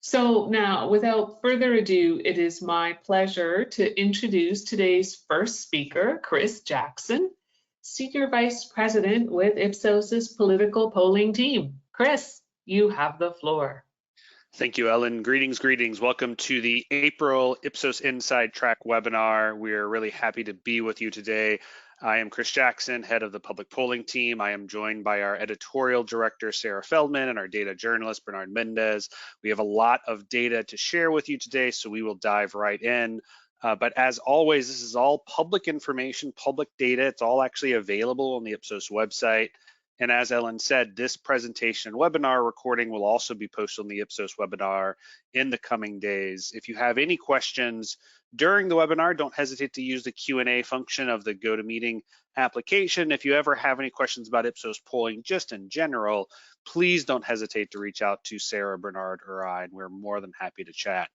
So now, without further ado, it is my pleasure to introduce today's first speaker, Chris Jackson, Senior Vice President with Ipsos's political polling team. Chris, you have the floor. Thank you, Ellen. Greetings. Welcome to the April Ipsos Inside Track webinar. We are really happy to be with you today. I am Chris Jackson, head of the public polling team. I am joined by our editorial director, Sarah Feldman, and our data journalist, Bernard Mendez. We have a lot of data to share with you today, so we will dive right in. But as always, this is all public information, public data. It's all actually available on the Ipsos website. And as Ellen said, this presentation and webinar recording will also be posted on the Ipsos webinar in the coming days. If you have any questions during the webinar, don't hesitate to use the Q&A function of the GoToMeeting application. If you ever have any questions about Ipsos polling just in general, please don't hesitate to reach out to Sarah, Bernard, or I, and we're more than happy to chat.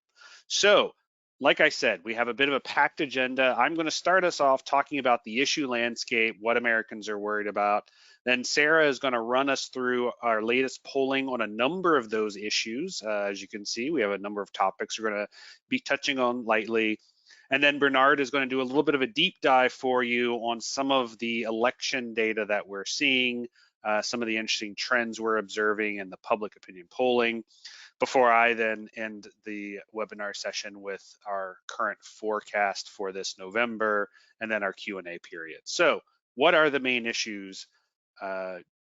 So, like I said, we have a bit of a packed agenda. I'm going to start us off talking about the issue landscape, what Americans are worried about. Then Sarah is going to run us through our latest polling on a number of those issues. As you can see, we have a number of topics we're going to be touching on lightly. And then Bernard is going to do a little bit of a deep dive for you on some of the election data that we're seeing, some of the interesting trends we're observing in the public opinion polling, before I then end the webinar session with our current forecast for this November and then our Q&A period. So what are the main issues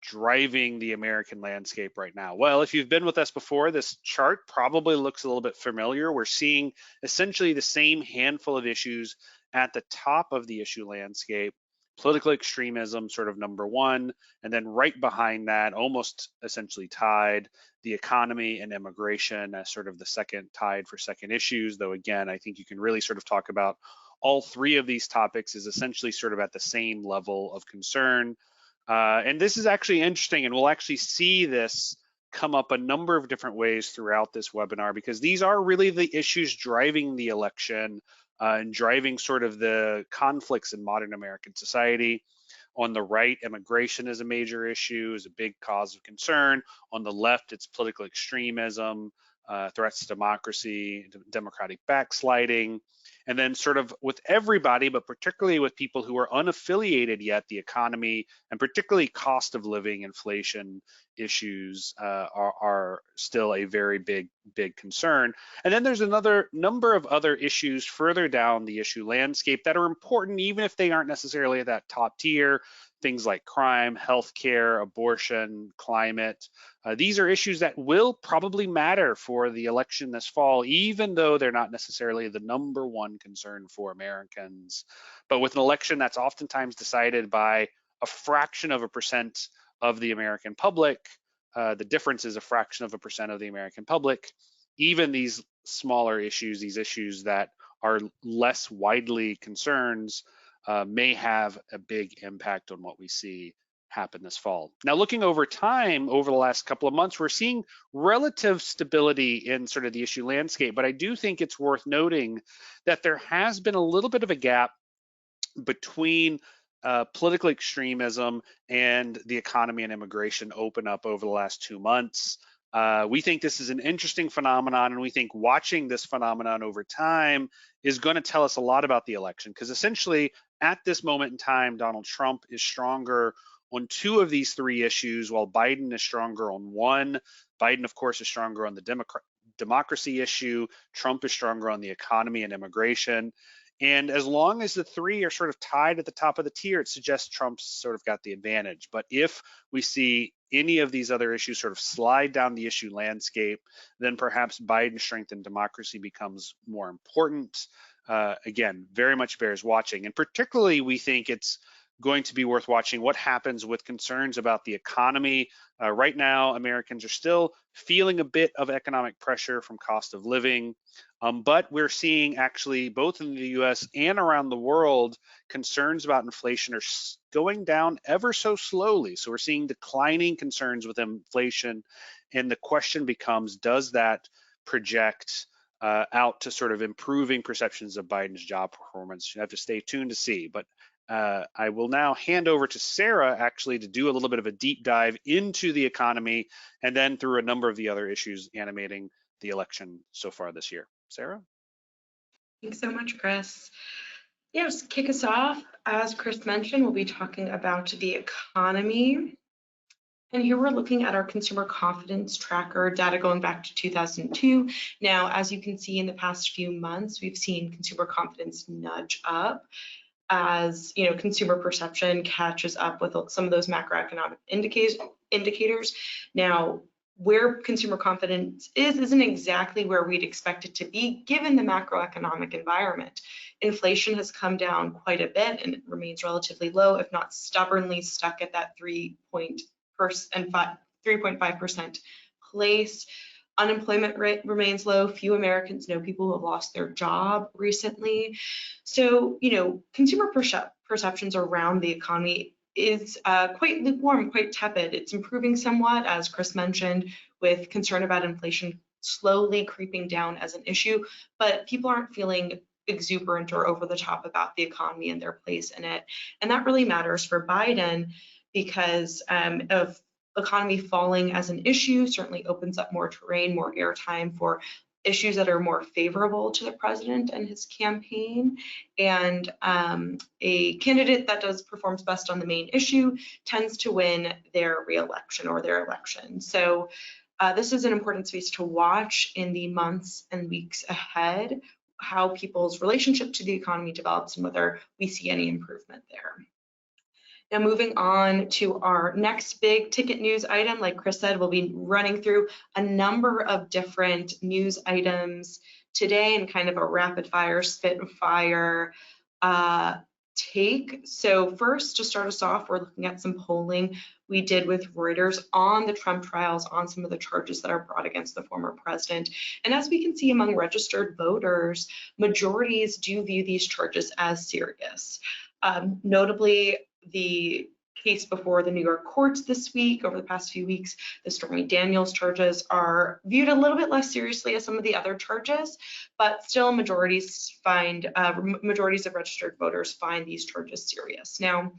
driving the American landscape right now? Well, if you've been with us before, this chart probably looks a little bit familiar. We're seeing essentially the same handful of issues at the top of the issue landscape. Political extremism, sort of number one, and then right behind that, almost essentially tied, the economy and immigration as sort of the second, tied for second issues, though again, I think you can really sort of talk about all three of these topics as essentially sort of at the same level of concern. And this is actually interesting, and we'll actually see this come up a number of different ways throughout this webinar, because these are really the issues driving the election and driving sort of the conflicts in modern American society. On the right, immigration is a major issue, is a big cause of concern. On the left, it's political extremism, threats to democracy, democratic backsliding. And then sort of with everybody, but particularly with people who are unaffiliated yet, the economy and particularly cost of living, inflation issues are still a very big concern. And then there's another number of other issues further down the issue landscape that are important, even if they aren't necessarily at that top tier. Things like crime, healthcare, abortion, climate. These are issues that will probably matter for the election this fall, even though they're not necessarily the number one concern for Americans. But with an election that's oftentimes decided by a fraction of a percent of the American public, the difference is a fraction of a percent of the American public, even these smaller issues, these issues that are less widely concerns, may have a big impact on what we see happen this fall. Now, looking over time, over the last couple of months, we're seeing relative stability in sort of the issue landscape, but I do think it's worth noting that there has been a little bit of a gap between political extremism and the economy and immigration open up over the last 2 months. We think this is an interesting phenomenon, and we think watching this phenomenon over time is going to tell us a lot about the election, because essentially at this moment in time, Donald Trump is stronger on two of these three issues, while Biden is stronger on one. Biden, of course, is stronger on the democracy issue. Trump is stronger on the economy and immigration. And as long as the three are sort of tied at the top of the tier, it suggests Trump's sort of got the advantage. But if we see any of these other issues sort of slide down the issue landscape, then perhaps Biden's strength in democracy becomes more important. Again, very much bears watching. And particularly, we think it's going to be worth watching what happens with concerns about the economy. Right now, Americans are still feeling a bit of economic pressure from cost of living, but we're seeing actually both in the US and around the world, concerns about inflation are going down ever so slowly. So we're seeing declining concerns with inflation, and the question becomes, does that project out to sort of improving perceptions of Biden's job performance? You have to stay tuned to see. But I will now hand over to Sarah actually to do a little bit of a deep dive into the economy and then through a number of the other issues animating the election so far this year. Sarah? Thanks so much, Chris. Yeah, just to kick us off, as Chris mentioned, we'll be talking about the economy. And here we're looking at our consumer confidence tracker data going back to 2002. Now, as you can see in the past few months, we've seen consumer confidence nudge up as consumer perception catches up with some of those macroeconomic indicators. Now, where consumer confidence isn't exactly where we'd expect it to be given the macroeconomic environment. Inflation has come down quite a bit and it remains relatively low, if not stubbornly stuck at that 3.5% place. Unemployment rate remains low. Few Americans know people who have lost their job recently. So, consumer perceptions around the economy is quite lukewarm, quite tepid. It's improving somewhat, as Chris mentioned, with concern about inflation slowly creeping down as an issue, but people aren't feeling exuberant or over the top about the economy and their place in it. And that really matters for Biden because of economy falling as an issue certainly opens up more terrain, more airtime for issues that are more favorable to the president and his campaign. And a candidate that performs best on the main issue tends to win their re-election or their election. So this is an important space to watch in the months and weeks ahead, how people's relationship to the economy develops and whether we see any improvement there. Now, moving on to our next big ticket news item, like Chris said, we'll be running through a number of different news items today in kind of a rapid fire, spit and fire take. So first, to start us off, we're looking at some polling we did with Reuters on the Trump trials, on some of the charges that are brought against the former president. And as we can see among registered voters, majorities do view these charges as serious. Notably, the case before the New York courts this week, over the past few weeks, the Stormy Daniels charges are viewed a little bit less seriously as some of the other charges, but still majorities of registered voters find these charges serious. Now,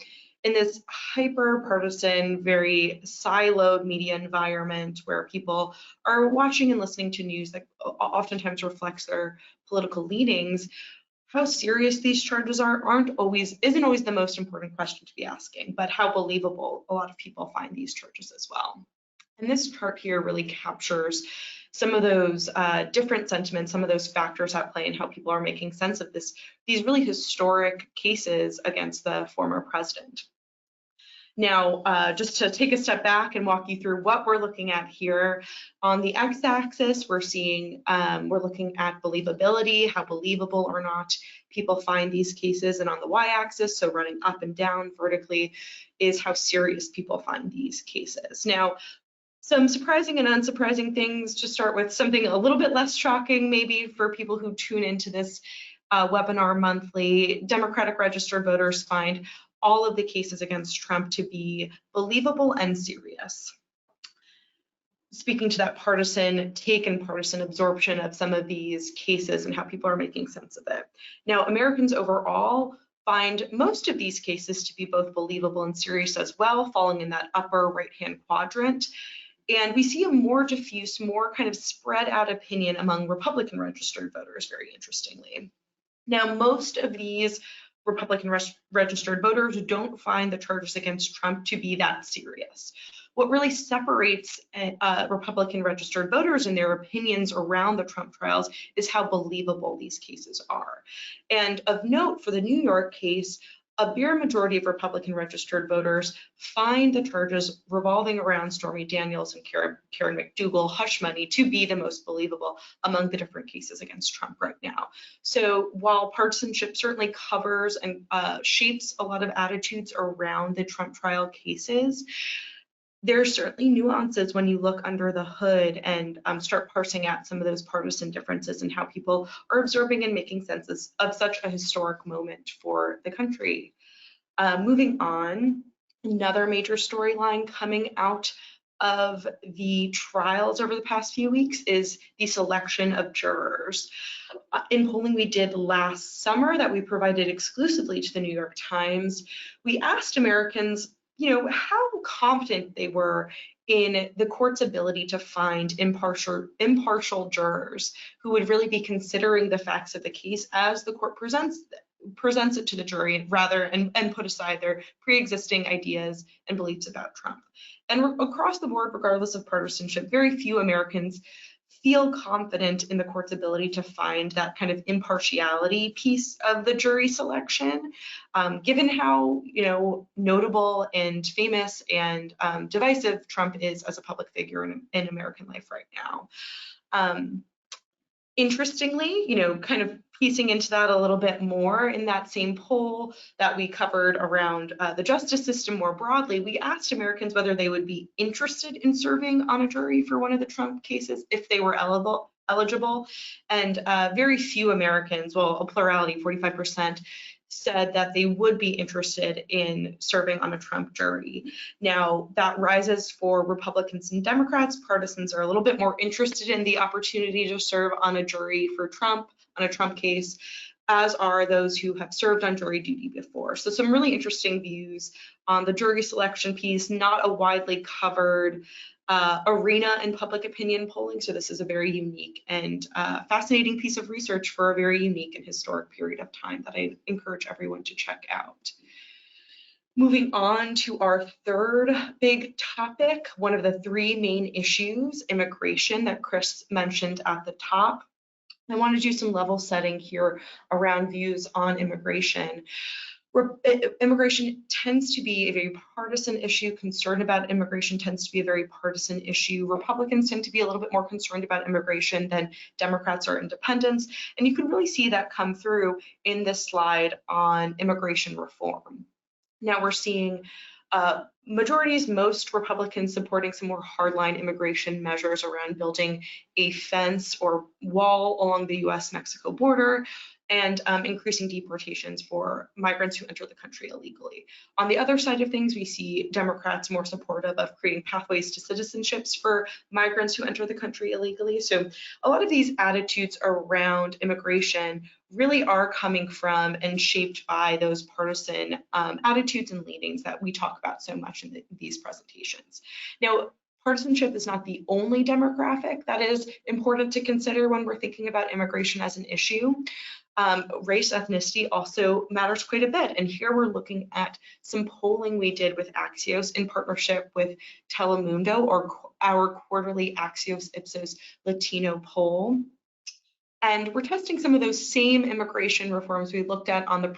in this hyper-partisan, very siloed media environment where people are watching and listening to news that oftentimes reflects their political leanings, how serious these charges isn't always the most important question to be asking, but how believable a lot of people find these charges as well. And this chart here really captures some of those different sentiments, some of those factors at play and how people are making sense of these really historic cases against the former president. Now, just to take a step back and walk you through what we're looking at here, on the x-axis, we're looking at believability, how believable or not people find these cases, and on the y-axis, so running up and down vertically, is how serious people find these cases. Now, some surprising and unsurprising things to start with, something a little bit less shocking maybe for people who tune into this webinar monthly. Democratic registered voters find all of the cases against Trump to be believable and serious. Speaking to that partisan take and partisan absorption of some of these cases and how people are making sense of it. Now, Americans overall find most of these cases to be both believable and serious as well, falling in that upper right-hand quadrant. And we see a more diffuse, more kind of spread out opinion among Republican registered voters, very interestingly. Now, most of these Republican registered voters don't find the charges against Trump to be that serious. What really separates Republican registered voters and their opinions around the Trump trials is how believable these cases are. And of note, for the New York case, a bare majority of Republican registered voters find the charges revolving around Stormy Daniels and Karen McDougal hush money to be the most believable among the different cases against Trump right now. So while partisanship certainly covers and shapes a lot of attitudes around the Trump trial cases, there's certainly nuances when you look under the hood and start parsing out some of those partisan differences and how people are observing and making sense of such a historic moment for the country. Moving on, another major storyline coming out of the trials over the past few weeks is the selection of jurors. In polling we did last summer that we provided exclusively to the New York Times, we asked Americans how confident they were in the court's ability to find impartial jurors who would really be considering the facts of the case as the court presents it to the jury, rather and put aside their pre-existing ideas and beliefs about Trump. And across the board, regardless of partisanship, very few Americans feel confident in the court's ability to find that kind of impartiality piece of the jury selection, given how notable and famous and divisive Trump is as a public figure in American life right now. Interestingly, kind of piecing into that a little bit more, in that same poll that we covered around the justice system more broadly, we asked Americans whether they would be interested in serving on a jury for one of the Trump cases if they were eligible. And very few Americans, well, a plurality, 45%, said that they would be interested in serving on a Trump jury. Now, that rises for Republicans and Democrats. Partisans are a little bit more interested in the opportunity to serve on a jury for Trump, on a Trump case, as are those who have served on jury duty before. So some really interesting views on the jury selection piece, not a widely covered arena in public opinion polling. So this is a very unique and fascinating piece of research for a very unique and historic period of time that I encourage everyone to check out. Moving on to our third big topic, one of the three main issues, immigration, that Chris mentioned at the top. I want to do some level setting here around views on immigration. Immigration tends to be a very partisan issue. Concern about immigration tends to be a very partisan issue. Republicans tend to be a little bit more concerned about immigration than Democrats or independents. And you can really see that come through in this slide on immigration reform. Now we're seeing majorities, most Republicans supporting some more hardline immigration measures around building a fence or wall along the US-Mexico border, and increasing deportations for migrants who enter the country illegally. On the other side of things, we see Democrats more supportive of creating pathways to citizenships for migrants who enter the country illegally. So a lot of these attitudes around immigration really are coming from and shaped by those partisan attitudes and leanings that we talk about so much in these presentations. Now, partisanship is not the only demographic that is important to consider when we're thinking about immigration as an issue. Race, ethnicity also matters quite a bit. And here we're looking at some polling we did with Axios in partnership with Telemundo, or our quarterly Axios Ipsos Latino poll. And we're testing some of those same immigration reforms we looked at on the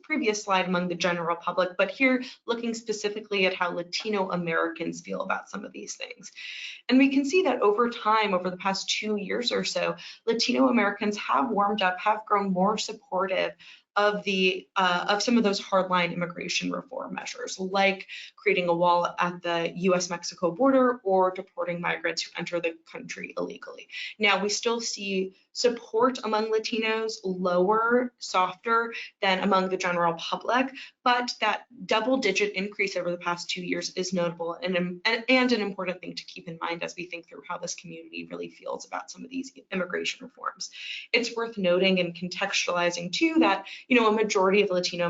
previous slide among the general public, but here looking specifically at how Latino Americans feel about some of these things. And we can see that over time, over the past 2 years or so, Latino Americans have warmed up, have grown more supportive of some of those hardline immigration reform measures, like creating a wall at the US-Mexico border or deporting migrants who enter the country illegally. Now, we still see support among Latinos lower, softer than among the general public, but that double-digit increase over the past 2 years is notable and an important thing to keep in mind as we think through how this community really feels about some of these immigration reforms. It's worth noting and contextualizing too that a majority of Latino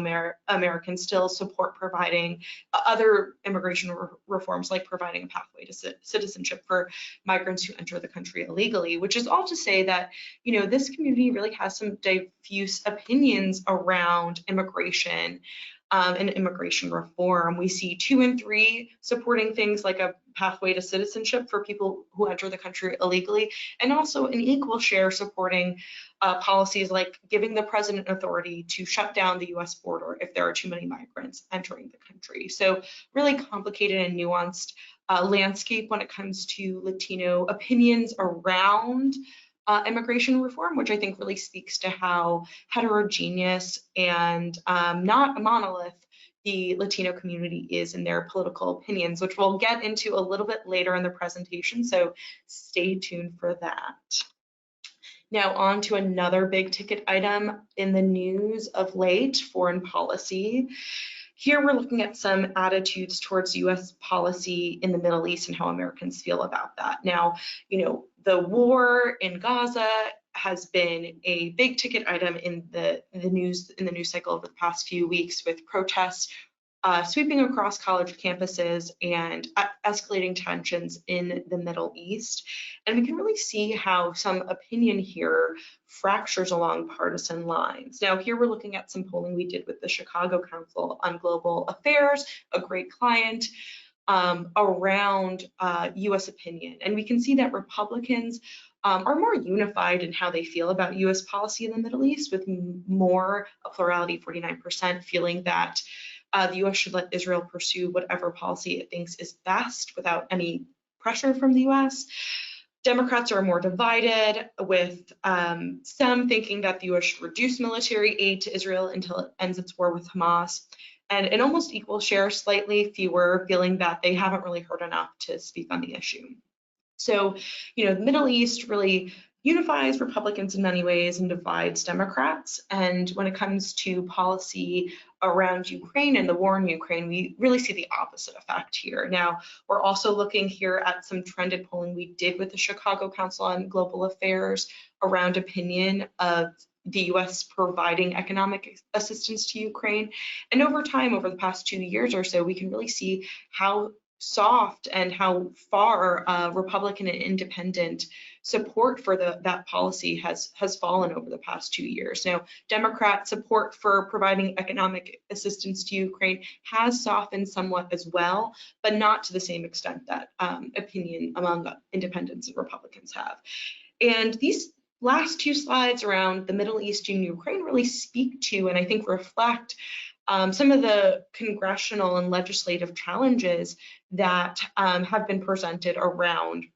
Americans still support providing other immigration reforms, like providing a pathway to citizenship for migrants who enter the country illegally, which is all to say that this community really has some diffuse opinions around immigration and immigration reform. We see 2 in 3 supporting things like a pathway to citizenship for people who enter the country illegally, and also an equal share supporting policies like giving the president authority to shut down the US border if there are too many migrants entering the country. So really complicated and nuanced landscape when it comes to Latino opinions around immigration reform, which I think really speaks to how heterogeneous and not a monolith the Latino community is in their political opinions, which we'll get into a little bit later in the presentation, so stay tuned for that. Now on to another big ticket item in the news of late, foreign policy. Here we're looking at some attitudes towards US policy in the Middle East and how Americans feel about that. Now, the war in Gaza has been a big ticket item in the news cycle over the past few weeks, with protests sweeping across college campuses and escalating tensions in the Middle East. And we can really see how some opinion here fractures along partisan lines. Now, here we're looking at some polling we did with the Chicago Council on Global Affairs, a great client, around US opinion. And we can see that Republicans are more unified in how they feel about US policy in the Middle East, with more, a plurality, 49%, feeling that the US should let Israel pursue whatever policy it thinks is best without any pressure from the US. Democrats are more divided, with some thinking that the US should reduce military aid to Israel until it ends its war with Hamas, and an almost equal share, slightly fewer, feeling that they haven't really heard enough to speak on the issue. So, the Middle East really unifies Republicans in many ways and divides Democrats. And when it comes to policy around Ukraine and the war in Ukraine, we really see the opposite effect here. Now, we're also looking here at some trended polling we did with the Chicago Council on Global Affairs around opinion of the US providing economic assistance to Ukraine. And over time, over the past 2 years or so, we can really see how soft and how far Republican and independent support for that policy has fallen over the past 2 years. Now, Democrat support for providing economic assistance to Ukraine has softened somewhat as well, but not to the same extent that opinion among independents and Republicans have. And these last 2 slides around the Middle East and Ukraine really speak to, and I think reflect, some of the congressional and legislative challenges that have been presented around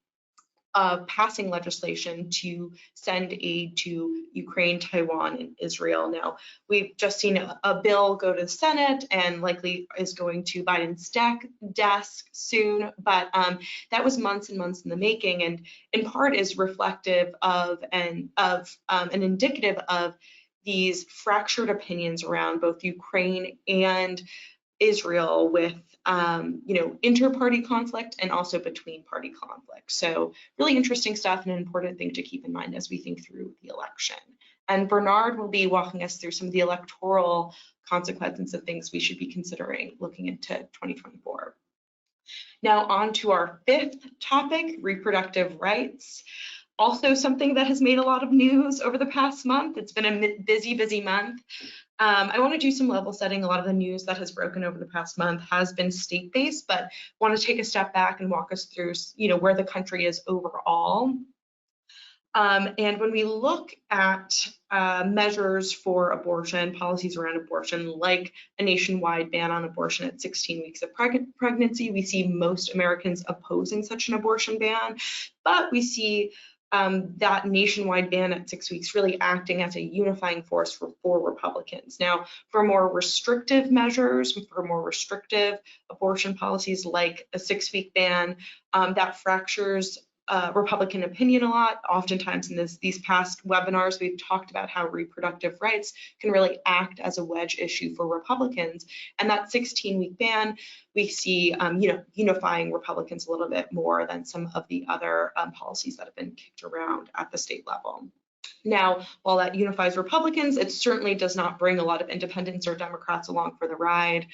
passing legislation to send aid to Ukraine, Taiwan, and Israel. Now, we've just seen a bill go to the Senate and likely is going to Biden's desk soon, but that was months and months in the making, and in part is reflective of and indicative of these fractured opinions around both Ukraine and Israel, with inter-party conflict and also between party conflict. So really interesting stuff and an important thing to keep in mind as we think through the election. And Bernard will be walking us through some of the electoral consequences of things we should be considering looking into 2024. Now on to our 5th topic, reproductive rights. Also something that has made a lot of news over the past month. It's been a busy month. I want to do some level setting. A lot of the news that has broken over the past month has been state-based, but want to take a step back and walk us through, where the country is overall. And when we look at measures for abortion, policies around abortion, like a nationwide ban on abortion at 16 weeks of pregnancy, we see most Americans opposing such an abortion ban, but we see that nationwide ban at 6 weeks really acting as a unifying force for Republicans. Now, for more restrictive measures, for more restrictive abortion policies like a 6-week ban, that fractures Republican opinion a lot. Oftentimes in these past webinars, we've talked about how reproductive rights can really act as a wedge issue for Republicans. And that 16-week ban, we see, unifying Republicans a little bit more than some of the other policies that have been kicked around at the state level. Now, while that unifies Republicans, it certainly does not bring a lot of independents or Democrats along for the ride.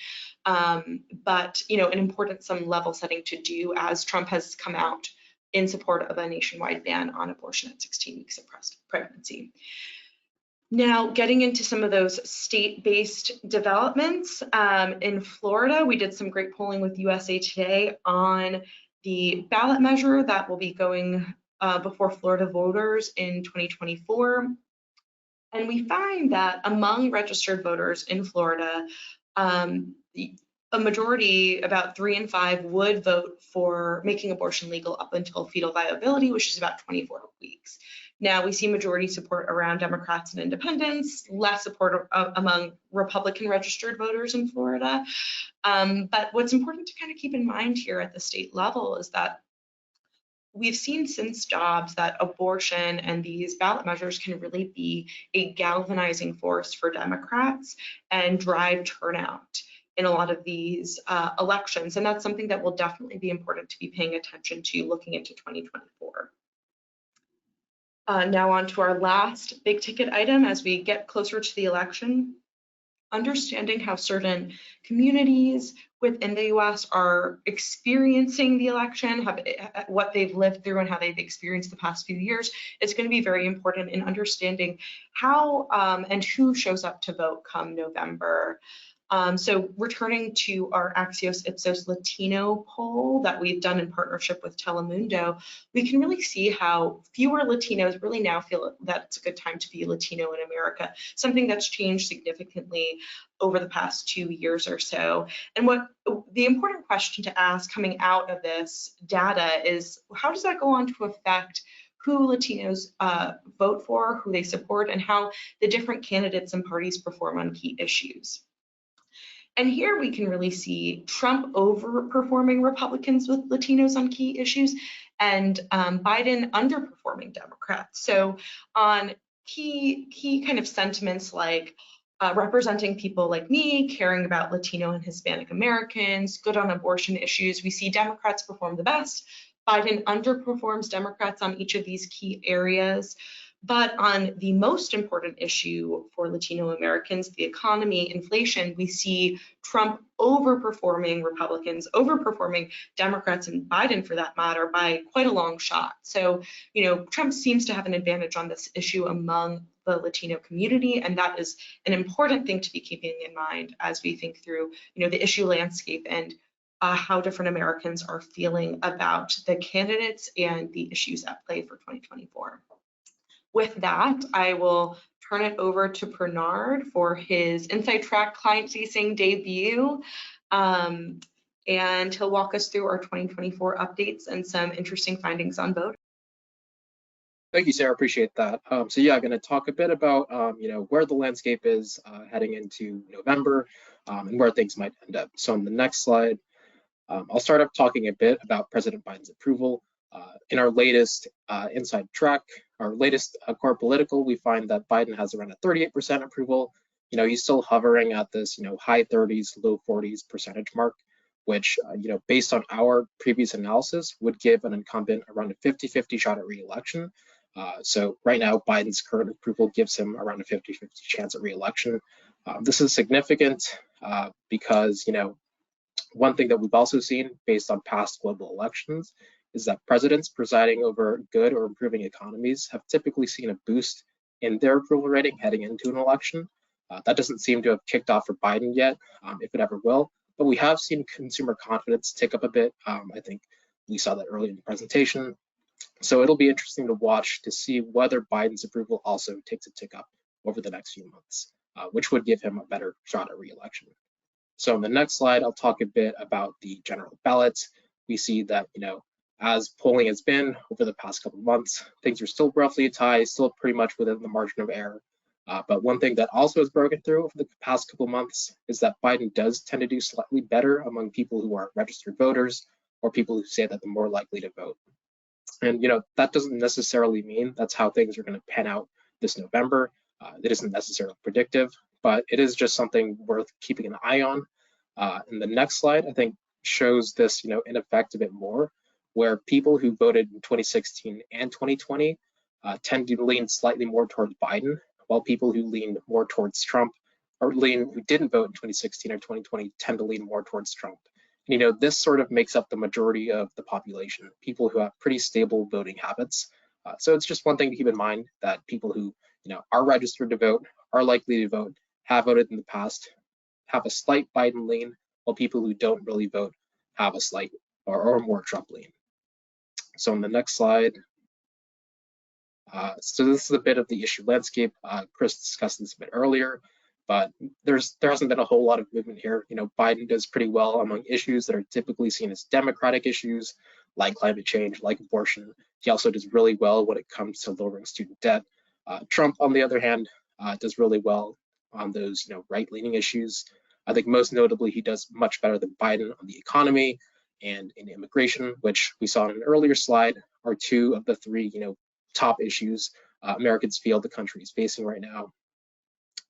But, an important some level setting to do as Trump has come out in support of a nationwide ban on abortion at 16 weeks of pregnancy. Now, getting into some of those state-based developments, in Florida, we did some great polling with USA Today on the ballot measure that will be going before Florida voters in 2024. And we find that among registered voters in Florida, a majority, about 3 in 5, would vote for making abortion legal up until fetal viability, which is about 24 weeks. Now, we see majority support around Democrats and independents, less support among Republican registered voters in Florida. But what's important to kind of keep in mind here at the state level is that we've seen since Dobbs that abortion and these ballot measures can really be a galvanizing force for Democrats and drive turnout in a lot of these elections. And that's something that will definitely be important to be paying attention to looking into 2024. Now on to our last big ticket item as we get closer to the election. understanding how certain communities within the US are experiencing the election, what they've lived through and how they've experienced the past few years is going to be very important in understanding how and who shows up to vote come November. So returning to our Axios Ipsos Latino poll that we've done in partnership with Telemundo, we can really see how fewer Latinos really now feel that it's a good time to be Latino in America, something that's changed significantly over the past 2 years or so. And what the important question to ask coming out of this data is, how does that go on to affect who Latinos vote for, who they support, and how the different candidates and parties perform on key issues? And here we can really see Trump overperforming Republicans with Latinos on key issues and Biden underperforming Democrats. So on key kind of sentiments like representing people like me, caring about Latino and Hispanic Americans, good on abortion issues, we see Democrats perform the best. Biden underperforms Democrats on each of these key areas. But on the most important issue for Latino Americans, the economy, inflation, we see Trump overperforming Republicans, overperforming Democrats and Biden for that matter by quite a long shot. So, Trump seems to have an advantage on this issue among the Latino community, and that is an important thing to be keeping in mind as we think through, the issue landscape and how different Americans are feeling about the candidates and the issues at play for 2024. With that, I will turn it over to Bernard for his Inside Track client-facing debut, and he'll walk us through our 2024 updates and some interesting findings on voting. Thank you, Sarah. Appreciate that. So yeah, I'm going to talk a bit about where the landscape is heading into November and where things might end up. So on the next slide, I'll start off talking a bit about President Biden's approval. In our latest Inside Track, our latest core political, we find that Biden has around a 38% approval. He's still hovering at this, high 30s, low 40s percentage mark, which, based on our previous analysis, would give an incumbent around a 50-50 shot at re-election. So right now, Biden's current approval gives him around a 50-50 chance at re-election. This is significant because, one thing that we've also seen based on past global elections is that presidents presiding over good or improving economies have typically seen a boost in their approval rating heading into an election. That doesn't seem to have kicked off for Biden yet, if it ever will, but we have seen consumer confidence tick up a bit. I think we saw that early in the presentation. So it'll be interesting to watch to see whether Biden's approval also takes a tick up over the next few months, which would give him a better shot at re-election. So on the next slide, I'll talk a bit about the general ballot. We see that, as polling has been over the past couple of months, things are still roughly a tie, still pretty much within the margin of error. But one thing that also has broken through over the past couple of months is that Biden does tend to do slightly better among people who are registered voters or people who say that they're more likely to vote. And, that doesn't necessarily mean that's how things are going to pan out this November. It isn't necessarily predictive, but it is just something worth keeping an eye on. And the next slide, I think, shows this, in effect a bit more, where people who voted in 2016 and 2020 tend to lean slightly more towards Biden, while people who leaned more towards Trump or who didn't vote in 2016 or 2020 tend to lean more towards Trump. And, this sort of makes up the majority of the population, people who have pretty stable voting habits. So it's just one thing to keep in mind, that people who, are registered to vote, are likely to vote, have voted in the past, have a slight Biden lean, while people who don't really vote have a slight or more Trump lean. So on the next slide, so this is a bit of the issue landscape. Chris discussed this a bit earlier, but there hasn't been a whole lot of movement here. Biden does pretty well among issues that are typically seen as Democratic issues, like climate change, like abortion. He also does really well when it comes to lowering student debt. Trump, on the other hand, does really well on those, right-leaning issues. I think most notably, he does much better than Biden on the economy and in immigration, which we saw in an earlier slide, are two of the three, top issues Americans feel the country is facing right now.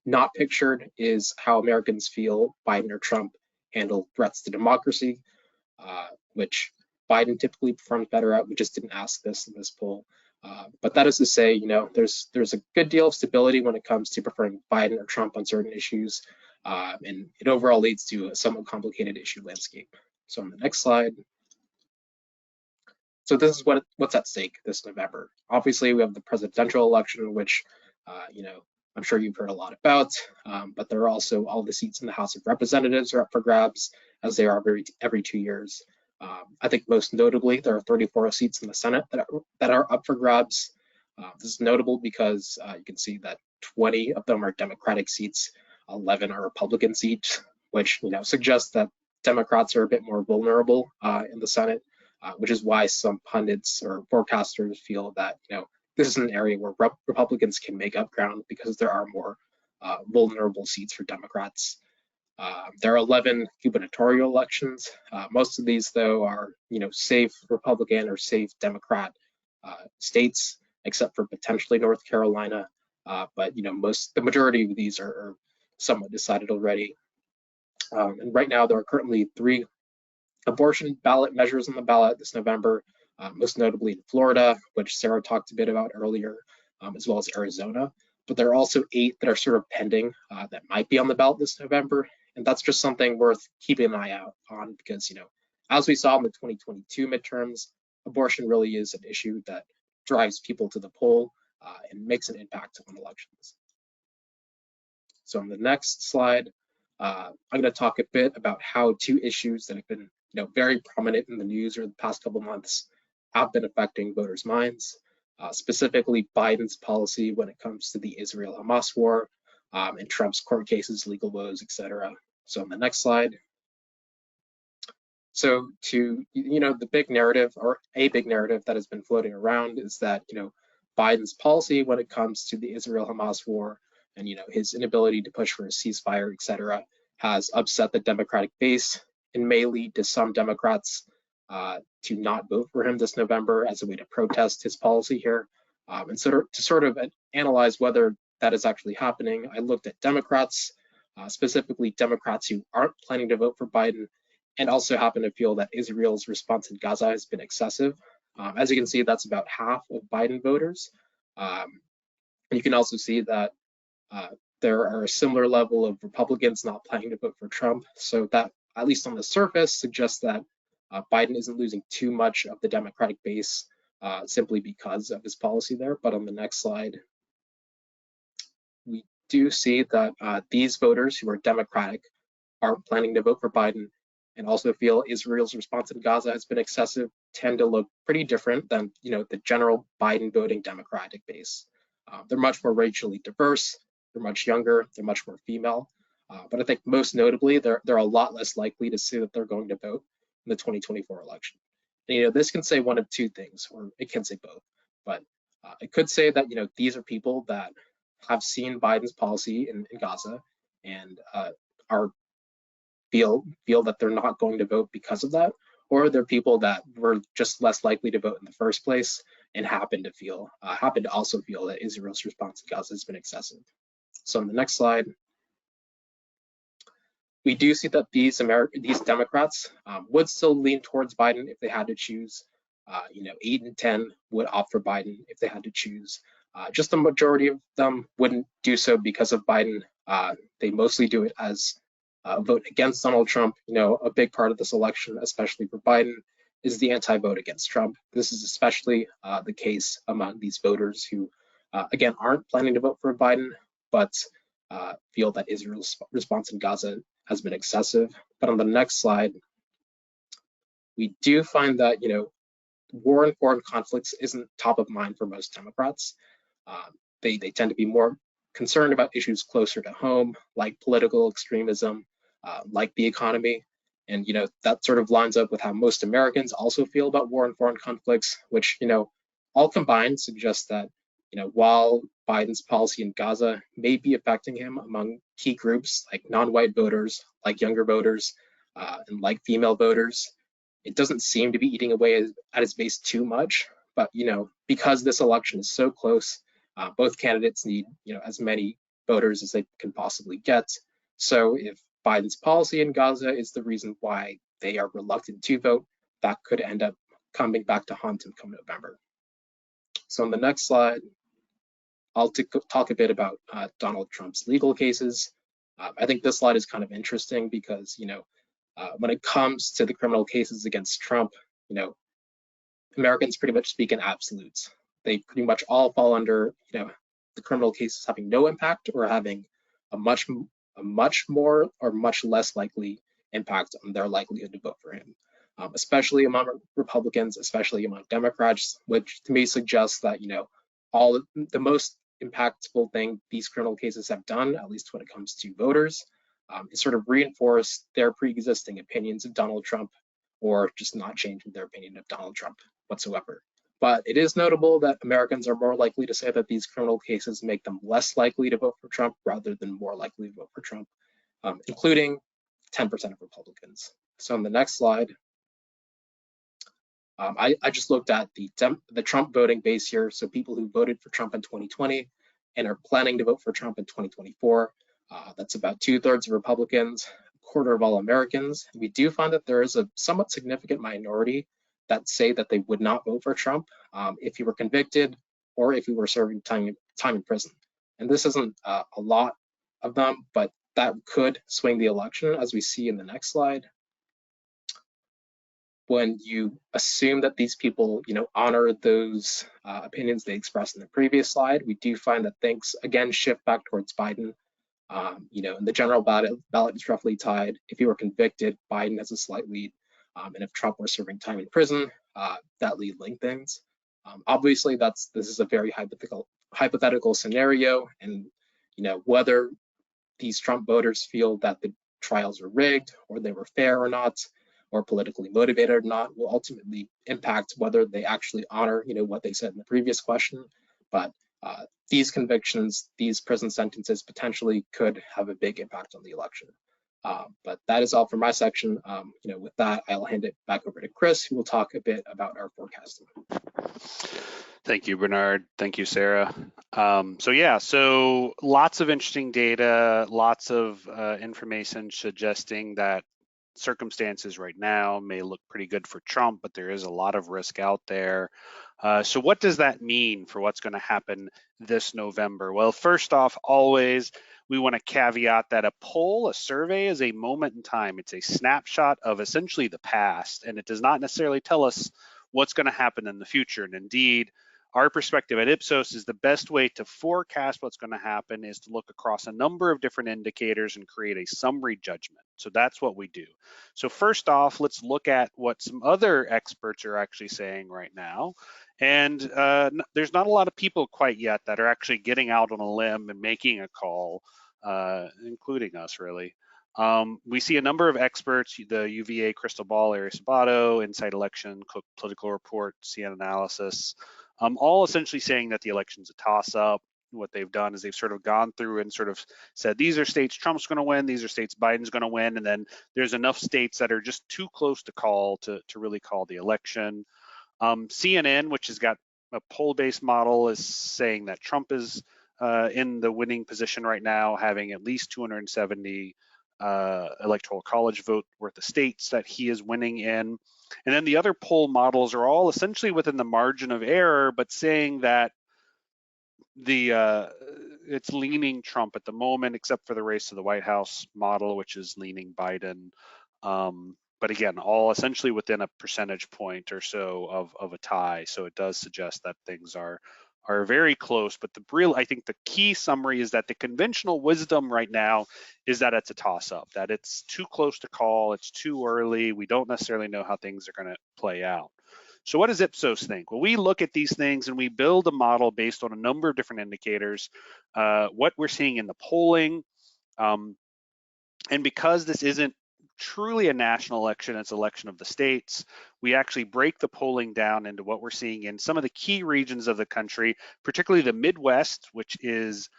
Not pictured is how Americans feel Biden or Trump handle threats to democracy, which Biden typically performs better at. We just didn't ask this in this poll. But that is to say, there's a good deal of stability when it comes to preferring Biden or Trump on certain issues. and it overall leads to a somewhat complicated issue landscape. So on the next slide. So this is what's at stake this November. Obviously, we have the presidential election, which, I'm sure you've heard a lot about, but there are also all the seats in the House of Representatives are up for grabs, as they are every 2 years. I think most notably, there are 34 seats in the Senate that are up for grabs. This is notable because you can see that 20 of them are Democratic seats, 11 are Republican seats, which suggests that Democrats are a bit more vulnerable in the Senate, which is why some pundits or forecasters feel that this is an area where Republicans can make up ground because there are more vulnerable seats for Democrats. There are 11 gubernatorial elections. Most of these, though, are safe Republican or safe Democrat states, except for potentially North Carolina. But the majority of these are somewhat decided already. And right now, there are currently 3 abortion ballot measures on the ballot this November, most notably in Florida, which Sarah talked a bit about earlier, as well as Arizona. But there are also 8 that are sort of pending that might be on the ballot this November. And that's just something worth keeping an eye out on because, as we saw in the 2022 midterms, abortion really is an issue that drives people to the poll and makes an impact on elections. So on the next slide, I'm going to talk a bit about how 2 issues that have been very prominent in the news over the past couple months have been affecting voters' minds, specifically Biden's policy when it comes to the Israel-Hamas war and Trump's court cases, legal woes, etc. So on the next slide. So the big narrative, or a big narrative that has been floating around, is that Biden's policy when it comes to the Israel-Hamas war and his inability to push for a ceasefire, etc., has upset the Democratic base and may lead to some Democrats to not vote for him this November as a way to protest his policy here. And so to sort of analyze whether that is actually happening, I looked at Democrats, specifically Democrats who aren't planning to vote for Biden and also happen to feel that Israel's response in Gaza has been excessive. As you can see, that's about half of Biden voters. And you can also see that there are a similar level of Republicans not planning to vote for Trump. So that, at least on the surface, suggests that Biden isn't losing too much of the Democratic base simply because of his policy there. But on the next slide, we do see that these voters who are Democratic aren't planning to vote for Biden and also feel Israel's response in Gaza has been excessive tend to look pretty different than the general Biden voting Democratic base. They're much more racially diverse, they're much younger, they're much more female. But I think most notably, they're a lot less likely to say that they're going to vote in the 2024 election. And, this can say one of 2 things, or it can say both. But it could say that these are people that have seen Biden's policy in Gaza and feel that they're not going to vote because of that, or they're people that were just less likely to vote in the first place and happen to also feel that Israel's response to Gaza has been excessive. So on the next slide, we do see that these Democrats would still lean towards Biden if they had to choose. 8 and 10 would opt for Biden if they had to choose. Just the majority of them wouldn't do so because of Biden. They mostly do it as a vote against Donald Trump. A big part of this election, especially for Biden, is the anti-vote against Trump. This is especially the case among these voters who, again, aren't planning to vote for Biden, but feel that Israel's response in Gaza has been excessive. But on the next slide, we do find that, war and foreign conflicts isn't top of mind for most Democrats. They tend to be more concerned about issues closer to home, like political extremism, like the economy. And, that sort of lines up with how most Americans also feel about war and foreign conflicts, which, all combined suggest that, while Biden's policy in Gaza may be affecting him among key groups like non-white voters, like younger voters, and like female voters, it doesn't seem to be eating away at his base too much. But, because this election is so close, both candidates need, as many voters as they can possibly get. So if Biden's policy in Gaza is the reason why they are reluctant to vote, that could end up coming back to haunt him come November. So on the next slide, I'll talk a bit about Donald Trump's legal cases. I think this slide is kind of interesting because, when it comes to the criminal cases against Trump, Americans pretty much speak in absolutes. They pretty much all fall under, the criminal cases having no impact or having a much more or much less likely impact on their likelihood to vote for him, especially among Republicans, especially among Democrats, which to me suggests that, all the most impactful thing these criminal cases have done, at least when it comes to voters, is sort of reinforce their pre-existing opinions of Donald Trump, or just not changing their opinion of Donald Trump whatsoever. But it is notable that Americans are more likely to say that these criminal cases make them less likely to vote for Trump rather than more likely to vote for Trump, including 10% of Republicans. So on the next slide, I just looked at the Trump voting base here. So people who voted for Trump in 2020 and are planning to vote for Trump in 2024. That's about 2/3 of Republicans, a quarter of all Americans. We do find that there is a somewhat significant minority that say that they would not vote for Trump if he were convicted or if he were serving time in prison. And this isn't a lot of them, but that could swing the election, as we see in the next slide. When you assume that these people, honor those opinions they expressed in the previous slide, we do find that things again shift back towards Biden. In the general ballot is roughly tied. If he were convicted, Biden has a slight lead. And if Trump were serving time in prison, that lead lengthens. Obviously, this is a very hypothetical scenario, and whether these Trump voters feel that the trials were rigged or they were fair or not, or politically motivated or not, will ultimately impact whether they actually honor, what they said in the previous question. But these convictions, these prison sentences potentially could have a big impact on the election. But that is all for my section. With that, I'll hand it back over to Chris, who will talk a bit about our forecasting. Thank you, Bernard. Thank you, Sarah. So lots of interesting data, lots of information suggesting that circumstances right now may look pretty good for Trump, but there is a lot of risk out there. So what does that mean for what's going to happen this November? Well, first off, always, we want to caveat that a poll, a survey, is a moment in time. It's a snapshot of essentially the past, and it does not necessarily tell us what's going to happen in the future. And indeed, our perspective at Ipsos is the best way to forecast what's going to happen is to look across a number of different indicators and create a summary judgment. So that's what we do. So first off, let's look at what some other experts are actually saying right now. And there's not a lot of people quite yet that are actually getting out on a limb and making a call, including us, really. We see a number of experts, the UVA Crystal Ball, Larry Sabato, Inside Election, Cook Political Report, CN Analysis, all essentially saying that the election's a toss-up. What they've done is they've sort of gone through and sort of said, these are states Trump's going to win, these are states Biden's going to win, and then there's enough states that are just too close to call to really call the election. CNN, which has got a poll-based model, is saying that Trump is in the winning position right now, having at least 270 electoral college vote worth of states that he is winning in. And then the other poll models are all essentially within the margin of error, but saying that it's leaning Trump at the moment, except for the race to the White House model, which is leaning Biden. But again, all essentially within a percentage point or so of a tie. So it does suggest that things are very close. But I think the key summary is that the conventional wisdom right now is that it's a toss-up, that it's too close to call, it's too early. We don't necessarily know how things are going to play out. So what does Ipsos think? Well, we look at these things and we build a model based on a number of different indicators, what we're seeing in the polling. And because this isn't truly a national election, it's election of the states, we actually break the polling down into what we're seeing in some of the key regions of the country, particularly the Midwest, which is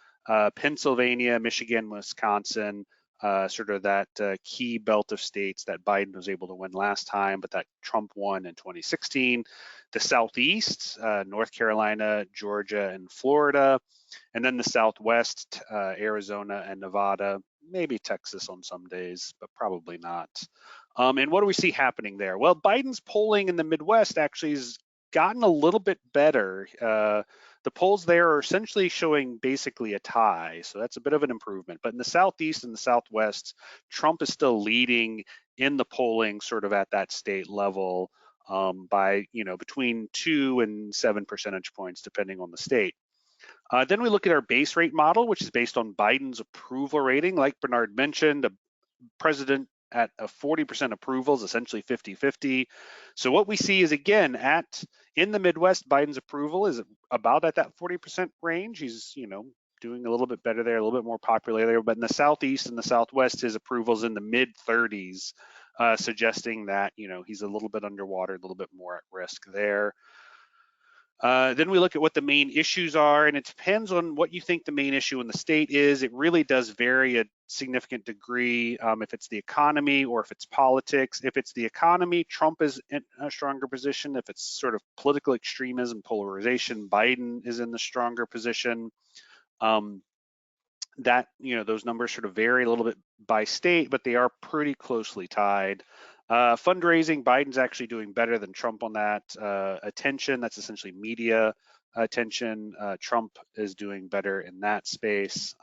Pennsylvania, Michigan, Wisconsin, sort of that key belt of states that Biden was able to win last time, but that Trump won in 2016. The Southeast, North Carolina, Georgia, and Florida. And then the Southwest, Arizona and Nevada, maybe Texas on some days, but probably not. And what do we see happening there? Well, Biden's polling in the Midwest actually has gotten a little bit better. the polls there are essentially showing basically a tie. So that's a bit of an improvement. But in the Southeast and the Southwest, Trump is still leading in the polling sort of at that state level by, between 2 and 7 percentage points, depending on the state. Then we look at our base rate model, which is based on Biden's approval rating. Like Bernard mentioned, a president at a 40% approval is essentially 50-50. So what we see is, again, in the Midwest, Biden's approval is about at that 40% range. He's, doing a little bit better there, a little bit more popular there. But in the Southeast and the Southwest, his approval's in the mid-30s, suggesting that, he's a little bit underwater, a little bit more at risk there. Then we look at what the main issues are, and it depends on what you think the main issue in the state is. It really does vary a significant degree if it's the economy or if it's politics. If it's the economy, Trump is in a stronger position. If it's sort of political extremism, polarization, Biden is in the stronger position. Those numbers sort of vary a little bit by state, but they are pretty closely tied. Fundraising, Biden's actually doing better than Trump on that. Attention, that's essentially media attention. Trump is doing better in that space.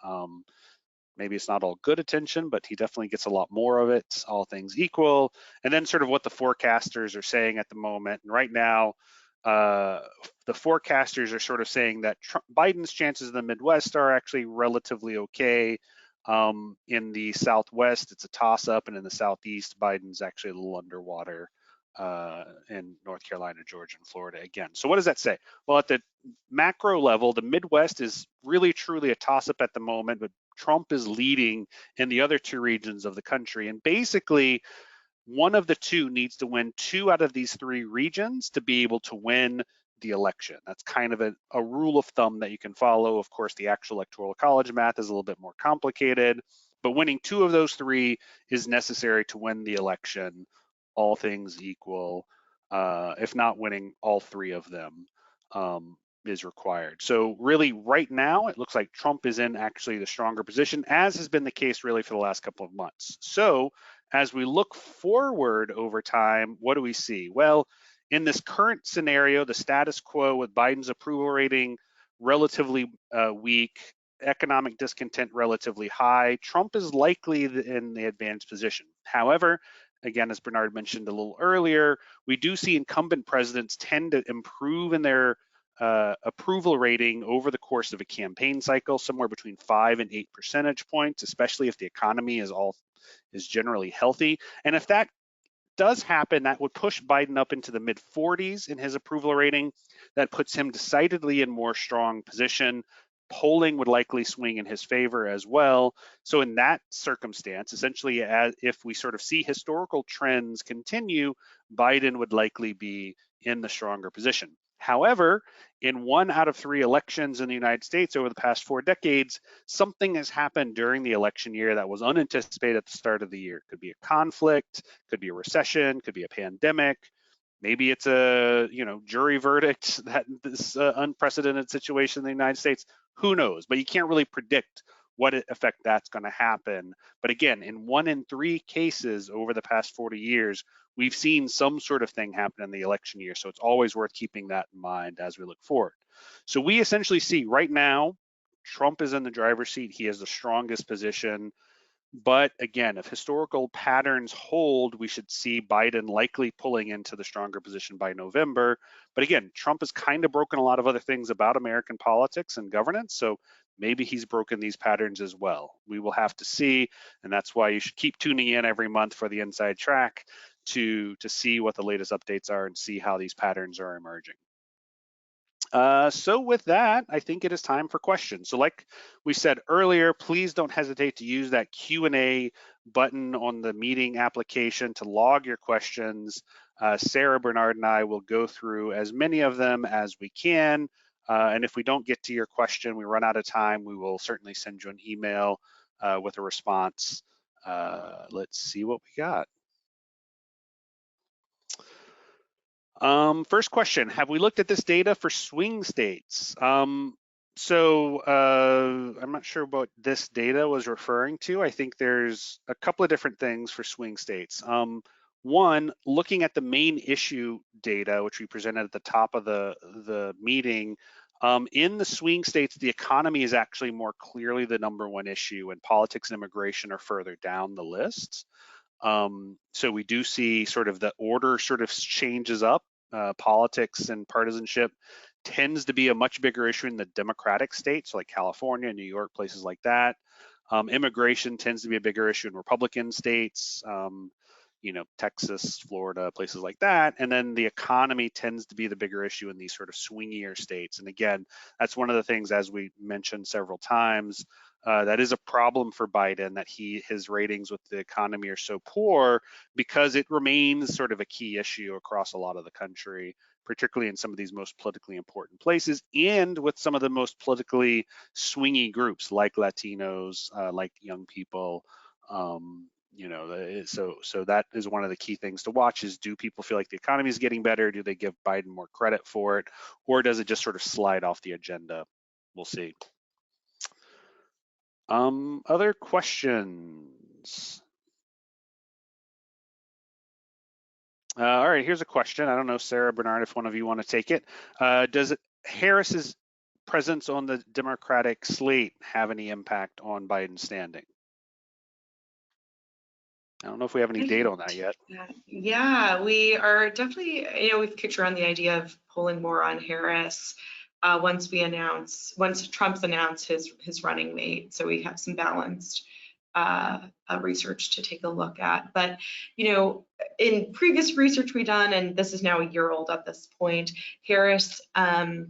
Maybe it's not all good attention, but he definitely gets a lot more of it, all things equal. And then sort of what the forecasters are saying at the moment. And right now, the forecasters are sort of saying that Biden's chances in the Midwest are actually relatively okay. In the Southwest, it's a toss-up, and in the Southeast, Biden's actually a little underwater in North Carolina, Georgia, and Florida again. So what does that say? Well, at the macro level, the Midwest is really truly a toss-up at the moment, but Trump is leading in the other two regions of the country. And basically, one of the two needs to win 2 out of these 3 regions to be able to win the election. That's kind of a rule of thumb that you can follow. Of course, the actual electoral college math is a little bit more complicated, but winning 2 of those 3 is necessary to win the election, all things equal. If not winning all 3 of them is required. So really right now, it looks like Trump is in actually the stronger position, as has been the case really for the last couple of months. So as we look forward over time, what do we see? Well, in this current scenario, the status quo with Biden's approval rating relatively weak, economic discontent relatively high, Trump is likely in the advanced position. However, again, as Bernard mentioned a little earlier, we do see incumbent presidents tend to improve in their approval rating over the course of a campaign cycle, somewhere between 5 and 8 percentage points, especially if the economy is generally healthy. And if that does happen, that would push Biden up into the mid-40s in his approval rating. That puts him decidedly in more strong position. Polling would likely swing in his favor as well. So in that circumstance, essentially, if we sort of see historical trends continue, Biden would likely be in the stronger position. However, in 1 out of 3 elections in the United States over the past 4 decades, something has happened during the election year that was unanticipated at the start of the year. Could be a conflict, could be a recession, could be a pandemic. Maybe it's a jury verdict, that this unprecedented situation in the United States. Who knows? But you can't really predict what effect that's going to happen. But again, in 1 in 3 cases over the past 40 years, we've seen some sort of thing happen in the election year. So it's always worth keeping that in mind as we look forward. So we essentially see right now, Trump is in the driver's seat. He has the strongest position. But again, if historical patterns hold, we should see Biden likely pulling into the stronger position by November. But again, Trump has kind of broken a lot of other things about American politics and governance. So maybe he's broken these patterns as well. We will have to see. And that's why you should keep tuning in every month for the Inside Track to see what the latest updates are and see how these patterns are emerging. So with that, I think it is time for questions. So like we said earlier, please don't hesitate to use that Q&A button on the meeting application to log your questions. Sarah, Bernard, and I will go through as many of them as we can. And if we don't get to your question, we run out of time, we will certainly send you an email with a response. Let's see what we got. First question, have we looked at this data for swing states? So I'm not sure what this data was referring to. I think there's a couple of different things for swing states. One, looking at the main issue data, which we presented at the top of the meeting, In the swing states, the economy is actually more clearly the #1 issue, and politics and immigration are further down the list. So we do see sort of the order sort of changes up. Politics and partisanship tends to be a much bigger issue in the Democratic states like California, New York, places like that. Immigration tends to be a bigger issue in Republican states, Texas, Florida, places like that. And then the economy tends to be the bigger issue in these sort of swingier states. And again, that's one of the things, as we mentioned several times, that is a problem for Biden, that his ratings with the economy are so poor because it remains sort of a key issue across a lot of the country, particularly in some of these most politically important places and with some of the most politically swingy groups like Latinos, like young people. So that is one of the key things to watch is, do people feel like the economy is getting better? Do they give Biden more credit for it? Or does it just sort of slide off the agenda? We'll see. Other questions? All right, here's a question. I don't know, Sarah, Bernard, if one of you want to take it. Does Harris's presence on the Democratic slate have any impact on Biden's standing? I don't know if we have any data on that yet. Yeah, we are definitely, we've kicked around the idea of pulling more on Harris once Trump's announced his running mate. So we have some balanced research to take a look at. But, in previous research we've done, and this is now a year old at this point, Harris, doesn't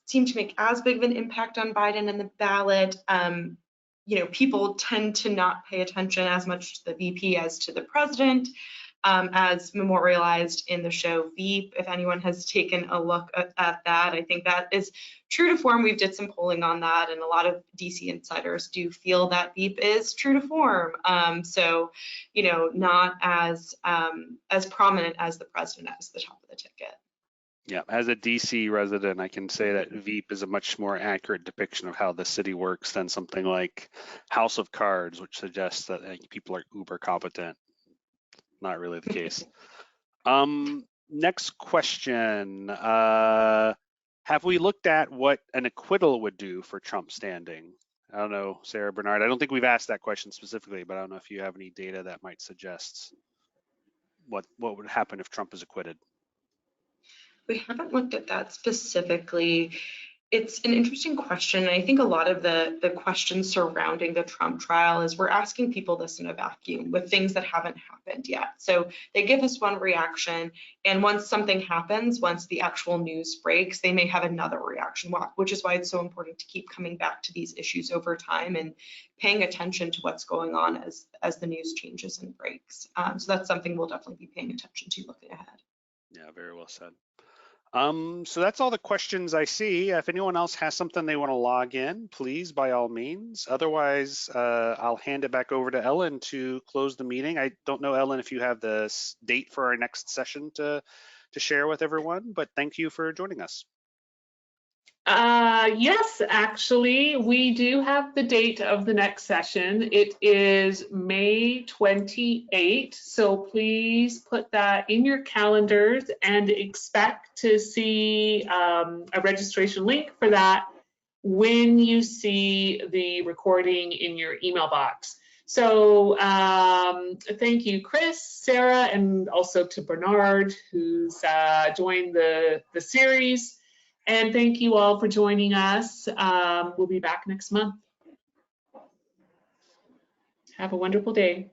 seem to make as big of an impact on Biden in the ballot. People tend to not pay attention as much to the VP as to the president, as memorialized in the show Veep. If anyone has taken a look at that, I think that is true to form. We've did some polling on that, and a lot of DC insiders do feel that Veep is true to form. So, not as prominent as the president as the top of the ticket. Yeah, as a DC resident, I can say that Veep is a much more accurate depiction of how the city works than something like House of Cards, which suggests that people are uber competent. Not really the case. Next question. Have we looked at what an acquittal would do for Trump's standing? I don't know, Sarah, Bernard. I don't think we've asked that question specifically, but I don't know if you have any data that might suggest what would happen if Trump is acquitted. We haven't looked at that specifically. It's an interesting question. I think a lot of the questions surrounding the Trump trial is we're asking people this in a vacuum with things that haven't happened yet. So they give us one reaction, and once something happens, once the actual news breaks, they may have another reaction, which is why it's so important to keep coming back to these issues over time and paying attention to what's going on as the news changes and breaks. So that's something we'll definitely be paying attention to looking ahead. Yeah, very well said. So that's all the questions I see. If anyone else has something they want to log in, please, by all means. Otherwise, I'll hand it back over to Ellen to close the meeting. I don't know, Ellen, if you have the date for our next session to share with everyone, but thank you for joining us. Yes, actually, we do have the date of the next session. It is May 28th, so please put that in your calendars and expect to see a registration link for that when you see the recording in your email box. So thank you, Chris, Sarah, and also to Bernard, who's joined the series. And thank you all for joining us. We'll be back next month. Have a wonderful day.